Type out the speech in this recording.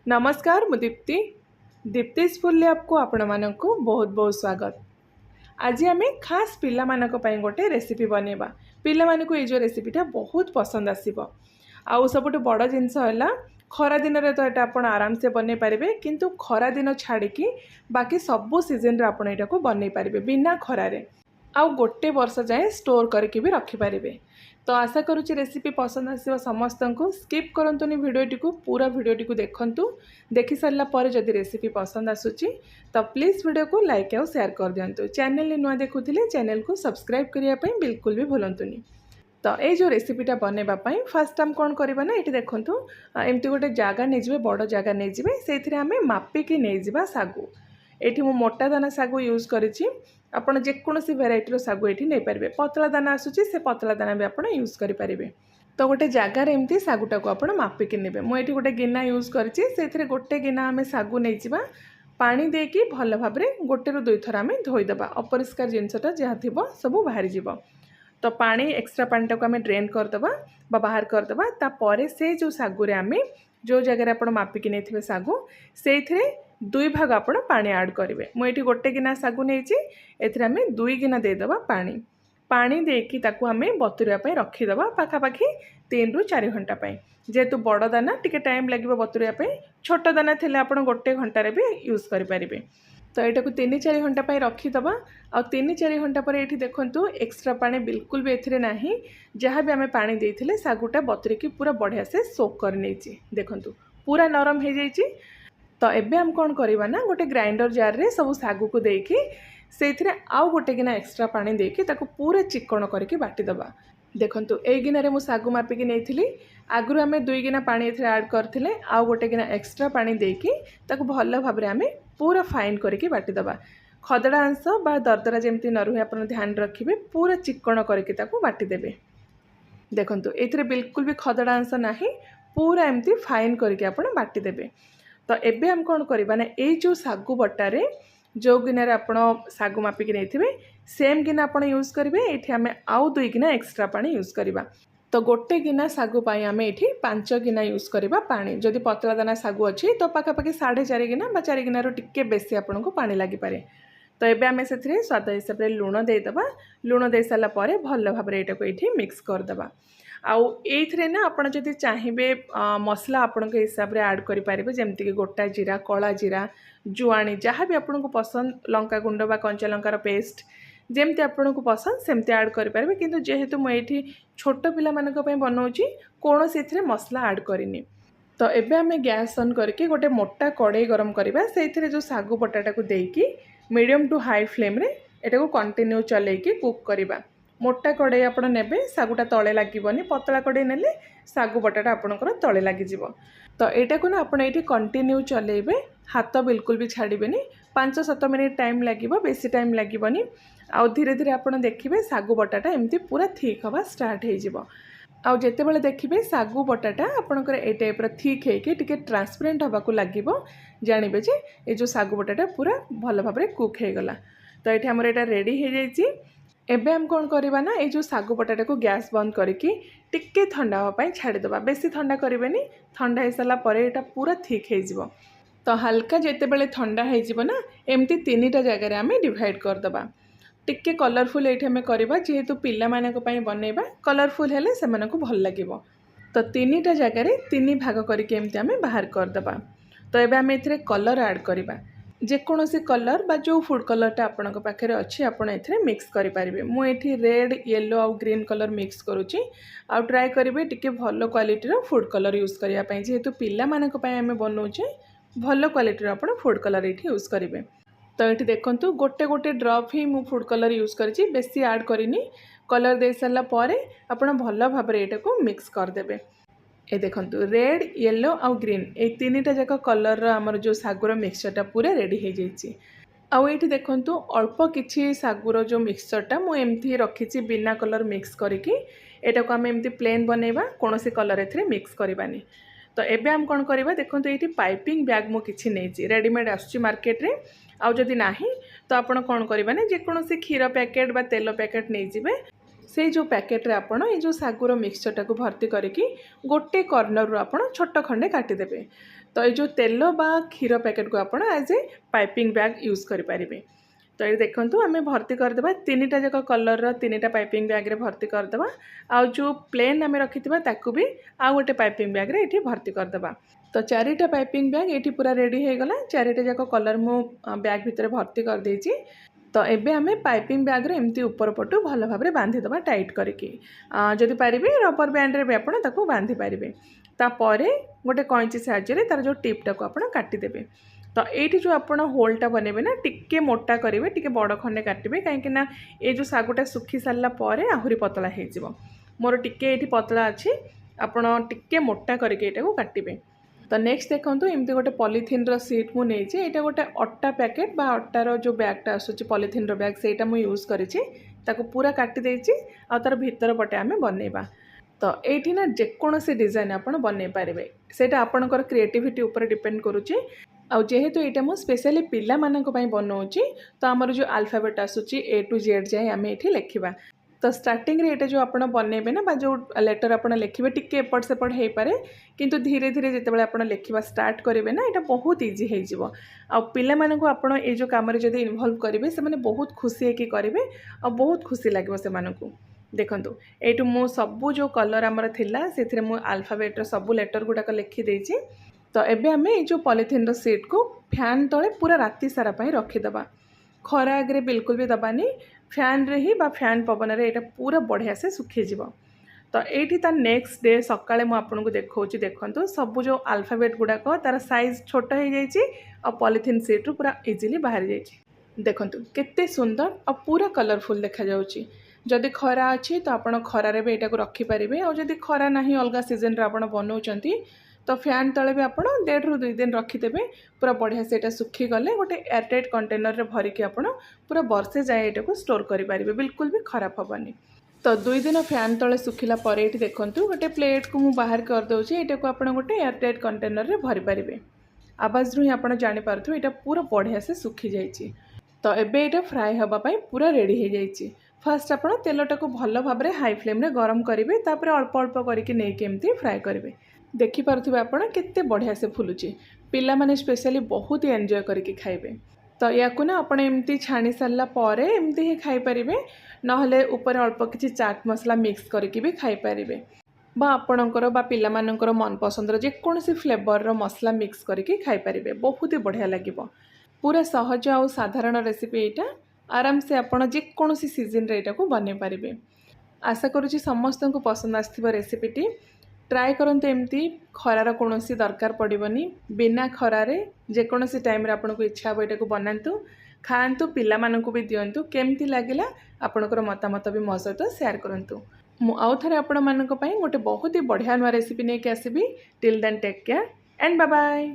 नमस्कार मु Deepti दीप्तिस full lab को आपण मानक बहुत बहुत स्वागत। आज आम खास पिला मानक पई गोटे रेसिपी बनेबा। पिला मानक ये जो रेसिपीटा बहुत पसंद आसीबो। आउ सबुठ बड़ जिनस है खरा दिन रे तो ये आप आराम से बन पारे, किंतु खरा दिन छाड़ी बाकी सबू सीजन रे आपण एटा को बन पारे बिना खरारे, आउ गोटे वर्ष जाए स्टोर करके भी रखिपारे। तो आशा करुच्ची रेसिपी पसंद आसो समस्त को। स्किप करंतुनी वीडियोटी को, पूरा वीडियोटी को देखंतु। देखि सारला पर जदि रेसिपी पसंद आसुची तो प्लीज वीडियो को लाइक और शेयर कर दियंतु। चैनल नुआ देखुथिले चैनल को सब्सक्राइब करिया पई बिल्कुल भी भूलंतुनी। तो ये जो रेसिपीटा बनैबा पई फर्स्ट टाइम कौन करबा ना, ये देखंतु एमती गोटे जगह नहीं जिवे, बड़ जगह नहीं जिवे, सेथिरे आमे मापिकी नहीं जिबा सागु। एठी मु मोटा दाना सागु यूज करिछि। आपण जेकोसी भेराइटर सागु एठी नहीं पारे। पतला दाना आसुची से पतला दाना भी आपण यूज करि पारिबे। तो गोटे जगार एमती सागुटा को आपण मापिकी नेबे। मु एठी गोटे गिना यूज करिछि, सेथिरे गोटे गिना आमे सागु नहीं जिबा, पानी देकी भल भाबरे गोटे रु दुई थर आमे धोई दबा। अपरिष्कार जिनसटा जहा थिबो सब बाहरी जिवो। तो पानी एक्स्ट्रा पानी टाको आमे ड्रेन कर दबा बा बाहर कर दबा। ता परे से जो सागु रे आमे जो जगह आपण मापिकी नेथिबे सागु, सेथिरे दुई भाग आपण पानी ऐड करेंगे। मुझे गोटे गिना सागु नहीं, एथिरे आमे दुई गिना देदेबा पानी। पानी देकी ताकू आमे बतुरिया पई रखीदेबा पाखापाखि 3 रु 4 घंटा पई। जेहेतु बड़ दाना टिके टाइम लगे बतुरिया पई, छोट दाना थिले आपण गोटे घंटारे भी यूज करि परिबे। तो यहाँ को 3-4 घंटा पर रखीदबा। आ 3-4 घंटा पर ये देखु एक्स्ट्रा पानी बिल्कुल भी एथिरे नाही। जहाँ भी आमे पानी देइथिले सागुटा बतुरिकी पूरा बढ़िया से सोक कर नेछि। देखंतु पूरा नरम हो जाइछि। तो एबे हम कौन करवा ना, गोटे ग्राइंडर जार रे सब सागु को देकी सेथिरे आउ गोटे गिना एक्स्ट्रा पानी देकी ताको पूरा चिकण करके बाटीदबा। देखंतु ए गिनारे मु सागु मापिकी नेइथिली। आगुरु आमे 2 गिना पानी एथिरे ऐड करथिले, आउ गोटे गिना एक्स्ट्रा पानी देकी ताको भल भाबरे आमे पूरा फाइन करके बाटीदबा। खदड़ा अंश बा दरदरा जेमती न रहे आपण ध्यान रखिबे, पूरा चिकण करके ताको बाटी देबे। देखंतु एथिरे बिल्कुल भी खदड़ा अंश नाही, पूरा एमती फाइन करके आपण बाटी देबे। तो एबे हम कौन करवा ना, ये जो सागु बटारे जो गिनारे आपण सागु मापिकी नहीं सेम गिना आपण यूज करेंगे। ये आम आउ 2 गिना एक्स्ट्रा पानी यूज करवा। तो गोटे गिना सागु पाई आम ये 5 गिना यूज करवा पानी। जदि पतला दाना सागु अच्छी तो पाखापाखि 4.5 गिना बा 4 गिनार टिके बेसी आपन को पानी लगी पारे। तो एबे आम से स्वाद हिसाब से लुण देदेबा। लुण दे सारा पर भल भाव में यहाँ को मिक्स करदे। आउ ये ना आपड़ जदि चाहिए मसला आपण के हिसाब से ऐड करेंगे, जमती कि गोटा जीरा, कला जीरा, जुआणी, जहाँ भी आपन को पसंद, लंका गुंड बा कंचा लंकार पेस्ट जमती आपन को पसंद सेमती ऐड करेंगे। किंतु जेहेतु मुझे छोट पिला मानक पई बनाउची कौन से मसला ऐड करनी। तो एबे आमे गैस ऑन करके गोटे मोटा कड़ाई गरम करवा। से जो सागु बटाटा को देकी मीडियम टू हाई फ्लेम रे एटा को कंटिन्यू चलेकी कुक करवा। मोटा कड़ाई आप ने सागुटा तले लगभग, पतला कड़ाई नेले सागु बटाटा आपणकर तले लगिज। तो यहाँ को ना आप कंटिन्यू चलेबे, हाथ बिल्कुल भी छाड़बेनी। 5-7 मिनिट टाइम लगे, बेसी टाइम लगभग। आउ धीरे धीरे आप देखिए सागु बटाटा एमती पूरा थिक हवा स्टार्ट हो। आउ जेते बेले देखिए सागु बटाटा आपणकर ए टाइप थिक होके टिके ट्रांसपेरेंट हवा को लगिबो, जानबे जे ये जो सागु बटाटा पूरा भल भाव में कुक हो गला। तो ये आमर एटा रेडी हो जाइए। एबे हम कौन करवा ना, ये जो सागु बटाटा को गैस बंद करके टिके ठंडा हाँपाई छाड़ीदबा। बेसी ठंडा करेंगे, ठंडा हो सारा पर यहाँ पूरा थिक हो। तो हल्का जिते बड़े ठंडा हो ना, एमती 3टा जगार आम डिवाइड करदबा। टिके कलरफुल ये आम करवा, जेहेतु पिला मानक पई बनैबा, कलरफुल हेले सेमानक भल लागिबो। तो 3टा जगार 3 भाग करके एमती आम बाहर करदबा। तो एबे आम एथिरे कलर ऐड करवा। जेकोसी कलर बा जो फूड कलरटा आपण पाखे अच्छी आपण एथिरे मिक्स करेंगे। मुझे रेड, येलो और ग्रीन कलर मिक्स करुच्ची। आ ट्राए करेंगे टिके भल क्वालिटीर फूड कलर यूज करने, जेहेतु पिला मानक पई आमे बनाउचे भल क्वालिटीर आपण फूड कलर ये यूज करेंगे। तो ये देखंतु गोटे गोटे ड्रॉप ही मु फूड कलर यूज करी, बेसी ऐड करनी। कलर दे सारा पर आपण भल भाव में यहाँ को मिक्स करदे। ये देखंतु रेड, येलो और ग्रीन ये 3टा जाक कलर आमर जो सागुर मिक्सचरटा पूरा रेडी हो जाइए। आउ ये देखंतु अल्प किछि सागुर जो मिक्सचरटा मु एमती रखी बिना कलर मिक्स करके एटा को आम एमती प्लेन बनैबा, कौन से कलर एथिरे मिक्स करवानी। तो एबे हम कौन करवा, देखंतु ये पाइपिंग बैग मु किछि नेछि, रेडीमेड आसुची मार्केट रे। आउ जदि नाही तो आपण कौन करवा ना, जेकोसी क्षीर पैकेट बा तेल पैकेट नहीं जिबे। से जो पैकेट रे आपण ये जो सागुर मिक्सचरटा को भर्ती करके गोटे कॉर्नर रू आपण छोट खंडे काटिदेबे। तो ये जो तेल बा क्षीर पैकेट को आप as a piping bag use करें। तो ये देखूँ आम भर्ती करदे 3टा जाक कलर 3टा पाइपिंग बैग रे भर्ती करदे। आउ जो प्लेन आम रखी ताकू भी आउ गोटे पाइपिंग बैग रे ये भर्ती करदे। तो 4टा पाइपिंग बैग ये पूरा रेडी हो गला। 4टा जाक कलर मु बैग भितर भर्ती कर देछि। तो एबे आमे पाइपिंग बैग रे एमती ऊपर पटू भल भाव बांधी दबा टाइट करके। जदि पारिबे रबर बैंड रे भी आपण ताकू बांधी पारिबे। तापरे गोटे कैंची साहाय्य तार जो टिपटा को आपण काटी देबे। तो ये जो आप होलटा बनइबे ना टिके मोटा करेंगे, टिके बड़ खंडे काटबे, कहीं ये जो सागुटा सुखी सारा पर आहरी पतला हो मोर टिके ये पतला अच्छी आपण टिके मोटा करके ये काटबे। तो नेक्स्ट देखो एमती गोटे पॉलीथिन रो सीट मुझे यहाँ गोटे अट्टा पैकेट बा अट्टार जो बैगटा आसूँ पॉलीथिन रो बैग से यूज करेछि ताको पूरा काटी देछि आ तार भीतर पटे आमे बनइबा। तो ये ना जेकोसी डिजाइन आप बनई पारे सेटा आपणकर क्रिएटिविटी ऊपर डिपेंड करुच्ची। आउ जेहेतु यहाँ मुझे स्पेशली पिला मानक पई बनाऊँगी तो आमर जो अल्फाबेट आसूँ ए टू जेड जाए आम ये लिखा। तो स्टार्टिंग रे ये जो आप बनइबे ना जो लेटर आप लिखे टिके एपट सेपट हो पारे किंतु धीरे धीरे जिते आप लिखा स्टार्ट करेंगे ना यहाँ बहुत इजी हो पाला आप जो कम जब इनवल्व करेंगे से बहुत खुशी होकर करेंगे और बहुत खुशी लगे से देखूँ यू मु सबू जो कलर आमर थिला से मु अल्फाबेट सबू लेटर गुड़ाक लिखिदे। तो एबे आमे ये जो पॉलीथिन सीट को फैन तले पूरा राति सारा पाई रखीदबा। खरा आगे बिल्कुल भी दबानी फैन रे ही बा फैन पवन रे एटा पूरा बढ़िया से सुखी जीव। तो ये तार नेक्स्ट डे सकाळे मु आपनको देखौची देखंतु सबु जो अल्फाबेट गुड़ाक तार साइज छोट हो जाइए और पॉलीथिन सीट रू पूरा इजीली बाहर जाइए। देखंतु केते सुंदर और पूरा कलरफुल देखा जाउची। जदि खरा अच्छी तो आप खरारे भी यहाँ रखिपारे और जदि खरा ना अलग सीजन रे आप बनाउछंती तो फैन तले भी आप 1.5 ରୁ 2 दिन रखिदेवे पूरा बढ़िया से ये सुखी गले गोटे एयरटाइट कंटेनर रे भरिकी आप पूरा वर्षे जाए यहाँ स्टोर करेंगे बिल्कुल भी खराब हेनी। तो 2 दिन फैन तले सुखिला पर ये देखूँ गोटे प्लेट को मुझे बाहर करदे यहाँ को आप गोटे एयरटाइट कंटेनर रे भरी पारे। आवाज रू ही आप जापर यहाँ पूरा बढ़िया से सुखी जाइए। तो एबे ये फ्राए हाँपाई पूरा रेडी हो जाइए। फास्ट आप तेलटा को भल भाव में हाई फ्लेम रे गरम करेंगे तापर अल्प अल्प करके फ्राए करेंगे। देखिपे आप केते बढ़िया से फुलुची पिला माने स्पेशली बहुत ही एंजॉय करके खाइबे। तो या ना आप एमती छाणी सारा पर एमती ही खाई पारिबे नहले ऊपर अल्प किसी चाट मसला मिक्स करके भी खाई पारिबे बा आपणकर बा पिला मानकर मन पसंदर जेकोसी फ्लेवर रो मसला मिक्स करके खाई पारिबे बहुत ही बढ़िया लागिबो। पूरा सहज और साधारण रेसिपी यहाँ आराम से आप जेकोसी सीजन रे को बनै पारिबे। आशा करुँची समस्त को पसंद आसथिबो रेसिपीटी। ट्राए करते एमती खरार कौन दरकार पड़ोनी बिना खरारे जेकोसी टाइम आपको इच्छा हो यहाँ बनातु खातु पिला मानकु भी दिंतु केमती लगिला आपणकर मतामत भी मो सहित शेयर करूँ। आउ थे आपण मानक गोटे बहुत ही बढ़िया नुआ रेसिपी नहीं आसबि। Till then take care and bye bye.